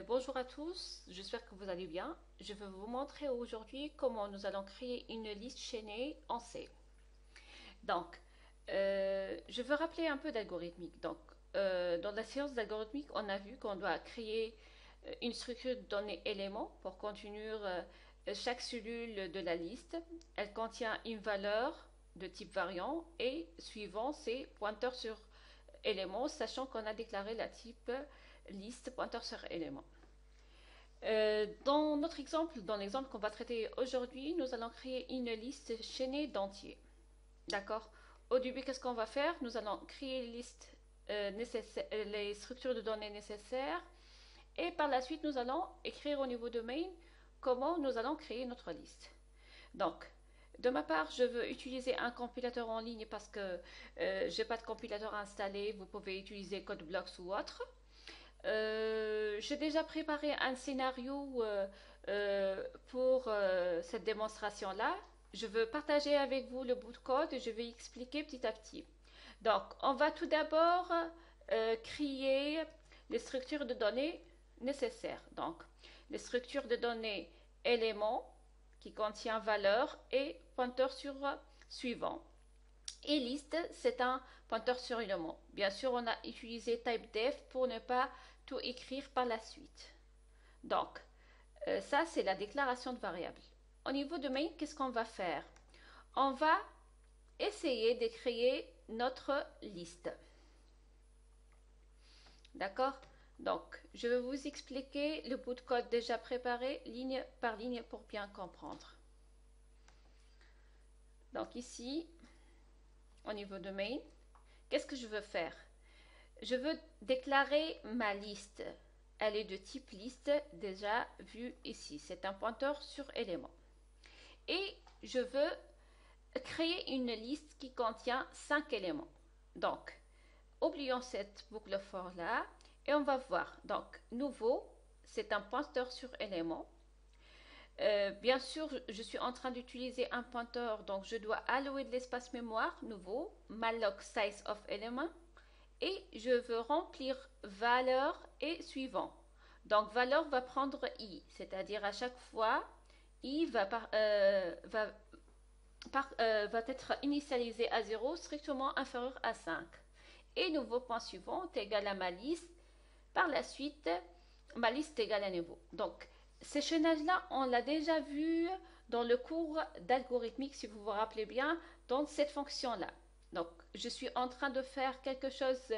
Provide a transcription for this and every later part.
Bonjour à tous, j'espère que vous allez bien. Je vais vous montrer aujourd'hui comment nous allons créer une liste chaînée en C. Donc, je veux rappeler un peu d'algorithmique. Donc, dans la séance d'algorithmique, on a vu qu'on doit créer une structure de données éléments pour contenir chaque cellule de la liste. Elle contient une valeur de type variant et suivant, c'est pointeur sur élément, sachant qu'on a déclaré la type liste pointeur sur élément. Dans notre exemple, dans l'exemple qu'on va traiter aujourd'hui, nous allons créer une liste chaînée d'entiers. D'accord. Au début, qu'est-ce qu'on va faire? Nous allons créer les structures de données nécessaires et par la suite, nous allons écrire au niveau de main comment nous allons créer notre liste. Donc, de ma part, je veux utiliser un compilateur en ligne parce que je n'ai pas de compilateur installé. Vous pouvez utiliser CodeBlocks ou autre. J'ai déjà préparé un scénario pour cette démonstration-là. Je veux partager avec vous le bout de code et je vais expliquer petit à petit. Donc, on va tout d'abord créer les structures de données nécessaires. Donc, les structures de données éléments qui contient valeur et pointeur sur suivant. Et liste, c'est un pointeur sur élément. Bien sûr, on a utilisé typedef pour ne pas tout écrire par la suite. Donc, ça, c'est la déclaration de variable. Au niveau de main, qu'est-ce qu'on va faire? On va essayer de créer notre liste. D'accord? Donc, je vais vous expliquer le bout de code déjà préparé, ligne par ligne, pour bien comprendre. Donc ici, au niveau de main, qu'est-ce que je veux faire? Je veux déclarer ma liste. Elle est de type liste, déjà vue ici. C'est un pointeur sur élément. Et je veux créer une liste qui contient 5 éléments. Donc, oublions cette boucle for là et on va voir. Donc, nouveau, c'est un pointeur sur élément. Bien sûr, je suis en train d'utiliser un pointeur, donc je dois allouer de l'espace mémoire, nouveau, malloc size of element, et je veux remplir valeur et suivant. Donc, valeur va prendre i, c'est-à-dire à chaque fois, i va être initialisé à 0, strictement inférieur à 5. Et nouveau point suivant est égal à ma liste. Par la suite, ma liste est égale à nouveau. Donc, ces chaînages-là, on l'a déjà vu dans le cours d'algorithmique, si vous vous rappelez bien, dans cette fonction-là. Donc, je suis en train de faire quelque chose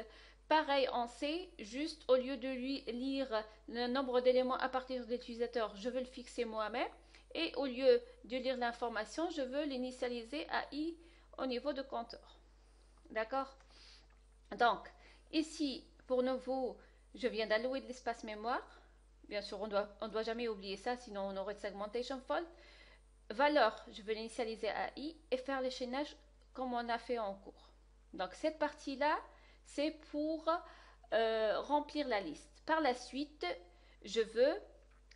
pareil en C, juste au lieu de lui lire le nombre d'éléments à partir de l'utilisateur, je veux le fixer moi-même. Et au lieu de lire l'information, je veux l'initialiser à i au niveau de compteur. D'accord? Donc, ici, pour nouveau, je viens d'allouer de l'espace mémoire. Bien sûr, on doit jamais oublier ça, sinon on aurait de segmentation fault. Valeur, je vais l'initialiser à i et faire l'échaînage comme on a fait en cours. Donc, cette partie-là, c'est pour remplir la liste. Par la suite, je veux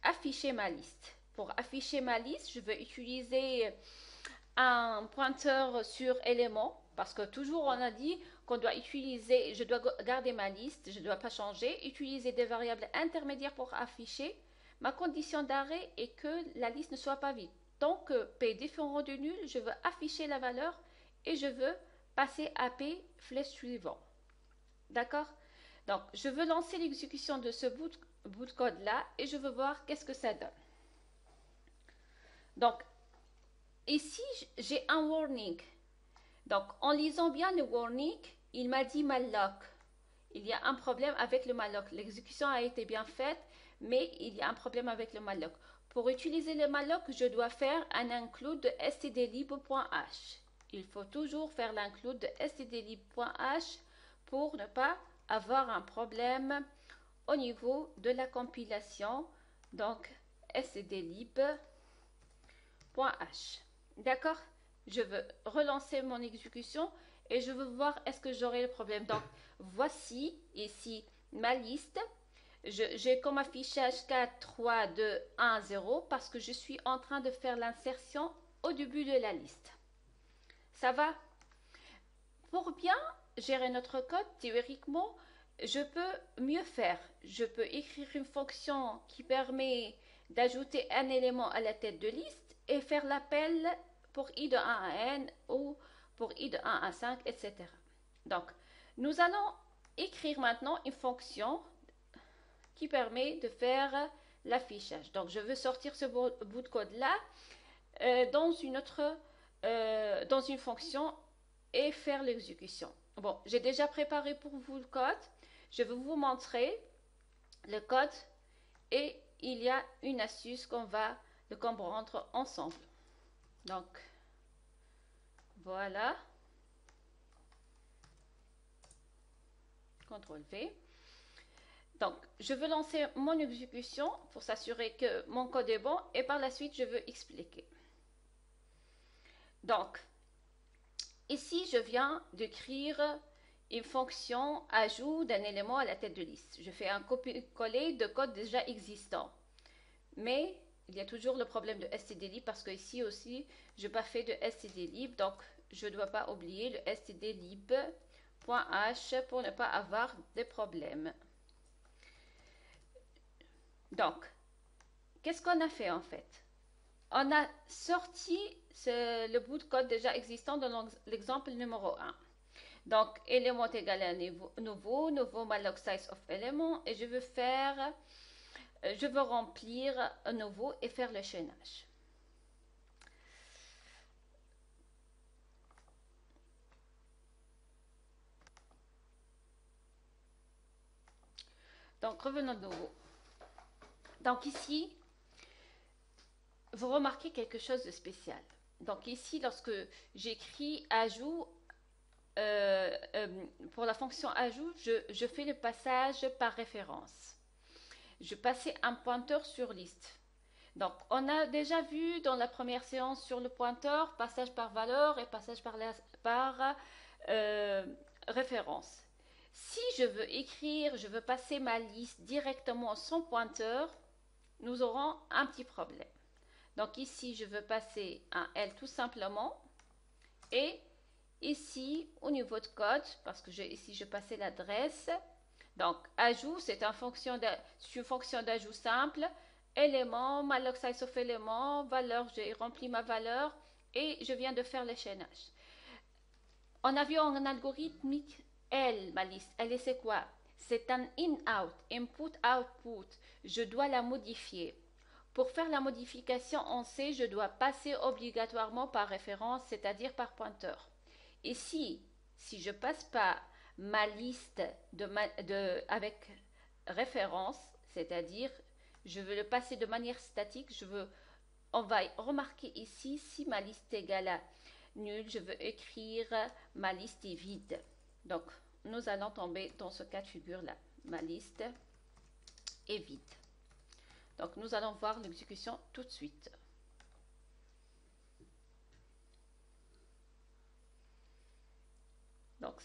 afficher ma liste. Pour afficher ma liste, je vais utiliser un pointeur sur élément parce que toujours on a dit qu'on doit utiliser, je dois garder ma liste, je ne dois pas changer, utiliser des variables intermédiaires pour afficher. Ma condition d'arrêt est que la liste ne soit pas vide. Tant que P est différent de nul, je veux afficher la valeur et je veux passer à P flèche suivant. D'accord? Donc, je veux lancer l'exécution de ce bout de code-là et je veux voir qu'est-ce que ça donne. Donc, ici, j'ai un warning. Donc, en lisant bien le warning, il m'a dit malloc. Il y a un problème avec le malloc. L'exécution a été bien faite, mais il y a un problème avec le malloc. Pour utiliser le malloc, je dois faire un include de stdlib.h. Il faut toujours faire l'include de stdlib.h pour ne pas avoir un problème au niveau de la compilation. Donc, stdlib.h. D'accord? Je veux relancer mon exécution et je veux voir est-ce que j'aurai le problème. Donc, voici ici ma liste. J'ai comme affichage 4, 3, 2, 1, 0 parce que je suis en train de faire l'insertion au début de la liste. Ça va? Pour bien gérer notre code, théoriquement, je peux mieux faire. Je peux écrire une fonction qui permet d'ajouter un élément à la tête de liste et faire l'appel pour i de 1 à n ou pour i de 1 à 5, etc. Donc, nous allons écrire maintenant une fonction qui permet de faire l'affichage. Donc, je veux sortir ce bout de code-là dans dans une fonction et faire l'exécution. Bon, j'ai déjà préparé pour vous le code. Je vais vous montrer le code et il y a une astuce qu'on va le comprendre ensemble. Donc, voilà. CTRL V. Donc, je veux lancer mon exécution pour s'assurer que mon code est bon et par la suite, je veux expliquer. Donc, ici, je viens d'écrire une fonction ajout d'un élément à la tête de liste. Je fais un copier-coller de code déjà existant. Mais il y a toujours le problème de stdlib parce que ici aussi, je n'ai pas fait de stdlib. Donc, je ne dois pas oublier le stdlib.h pour ne pas avoir de problèmes. Donc, qu'est-ce qu'on a fait en fait? On a sorti le bout de code déjà existant dans l'exemple numéro 1. Donc, élément égal à nouveau malloc size of élément et je veux remplir un nouveau et faire le chaînage. Donc, revenons de nouveau. Donc, ici, vous remarquez quelque chose de spécial. Donc, ici, lorsque j'écris ajout, pour la fonction ajout, je fais le passage par référence. Je passais un pointeur sur liste. Donc, on a déjà vu dans la première séance sur le pointeur, passage par valeur et passage par référence. Si je veux passer ma liste directement sans pointeur, nous aurons un petit problème. Donc ici, je veux passer un L tout simplement. Et ici, au niveau de code, parce que ici, je passais l'adresse. Donc, ajout, c'est une fonction d'ajout simple. Élément, malloc size of élément, valeur, j'ai rempli ma valeur et je viens de faire le chaînage. On a vu en algorithmique L, ma liste. Elle, c'est quoi? C'est un in-out, input-output. Je dois la modifier. Pour faire la modification en C, je dois passer obligatoirement par référence, c'est-à-dire par pointeur. Et si je passe pas ma liste avec référence, c'est-à-dire je veux le passer de manière statique, on va remarquer ici, si ma liste est égale à nul, je veux écrire ma liste est vide. Donc, nous allons tomber dans ce cas de figure-là. Ma liste est vide. Donc, nous allons voir l'exécution tout de suite. Donc,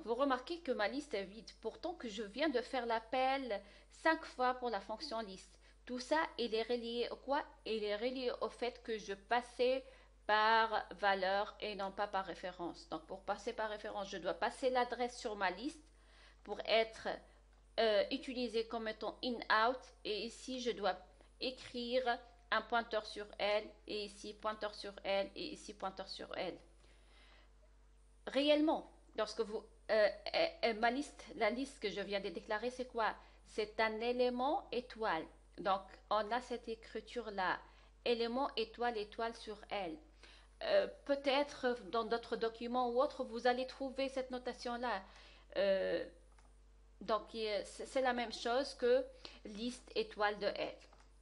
vous remarquez que ma liste est vide. Pourtant que je viens de faire l'appel 5 fois pour la fonction liste. Tout ça, il est relié au quoi? Il est relié au fait que je passais par valeur et non pas par référence. Donc, pour passer par référence, je dois passer l'adresse sur ma liste pour être utilisé comme étant in-out. Et ici, je dois écrire un pointeur sur elle, et ici, pointeur sur elle, et ici, pointeur sur elle. Réellement, lorsque vous... la liste que je viens de déclarer, c'est quoi? C'est un élément étoile. Donc, on a cette écriture-là. Élément étoile, étoile sur elle. Peut-être dans d'autres documents ou autres, vous allez trouver cette notation-là. Donc, c'est la même chose que liste étoile de L.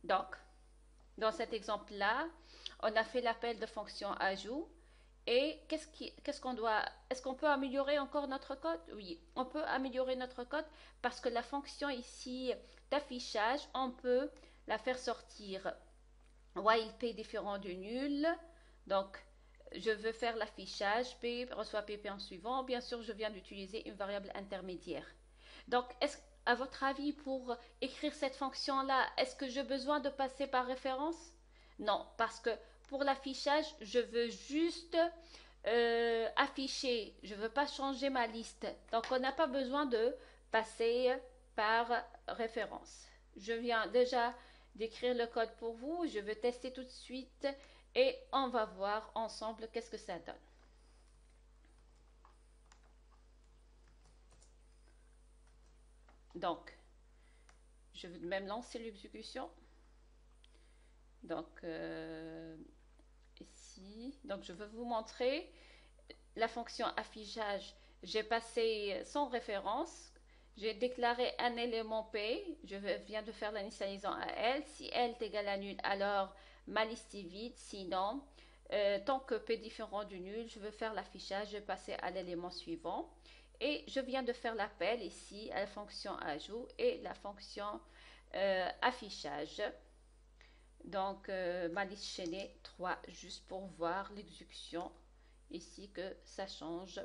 Donc, dans cet exemple-là, on a fait l'appel de fonction ajout. Et qu'est-ce qu'on doit... Est-ce qu'on peut améliorer encore notre code? Oui, on peut améliorer notre code parce que la fonction ici d'affichage, on peut la faire sortir while p différent de nul. Donc, je veux faire l'affichage, p reçoit pp en suivant. Bien sûr, je viens d'utiliser une variable intermédiaire. Donc, à votre avis, pour écrire cette fonction-là, est-ce que j'ai besoin de passer par référence? Non, parce que pour l'affichage, je veux juste afficher. Je ne veux pas changer ma liste. Donc, on n'a pas besoin de passer par référence. Je viens déjà d'écrire le code pour vous. Je vais tester tout de suite et on va voir ensemble qu'est-ce que ça donne. Donc, je vais même lancer l'exécution. Donc, ici, donc je vais vous montrer la fonction affichage. J'ai passé sans référence. J'ai déclaré un élément P. Je viens de faire l'initialisation à elle. Si elle est égale à nul, alors ma liste est vide. Sinon, tant que P est différent du nul, je vais faire l'affichage. Je vais passer à l'élément suivant. Et je viens de faire l'appel ici à la fonction ajout et la fonction affichage. Donc, ma liste chaînée 3, juste pour voir l'exécution ici que ça change.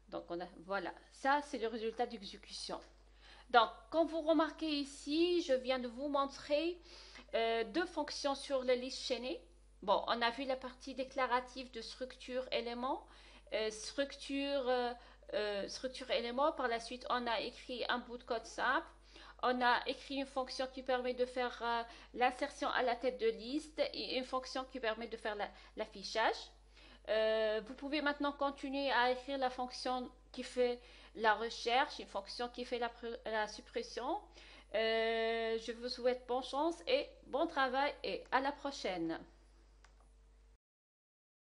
Donc, voilà, ça c'est le résultat d'exécution. Donc, comme vous remarquez ici, je viens de vous montrer deux fonctions sur la liste chaînée. Bon, on a vu la partie déclarative de structure élément, structure élément. Par la suite, on a écrit un bout de code simple. On a écrit une fonction qui permet de faire l'insertion à la tête de liste et une fonction qui permet de faire l'affichage. Vous pouvez maintenant continuer à écrire la fonction qui fait la recherche, une fonction qui fait la suppression. Je vous souhaite bonne chance et bon travail et à la prochaine.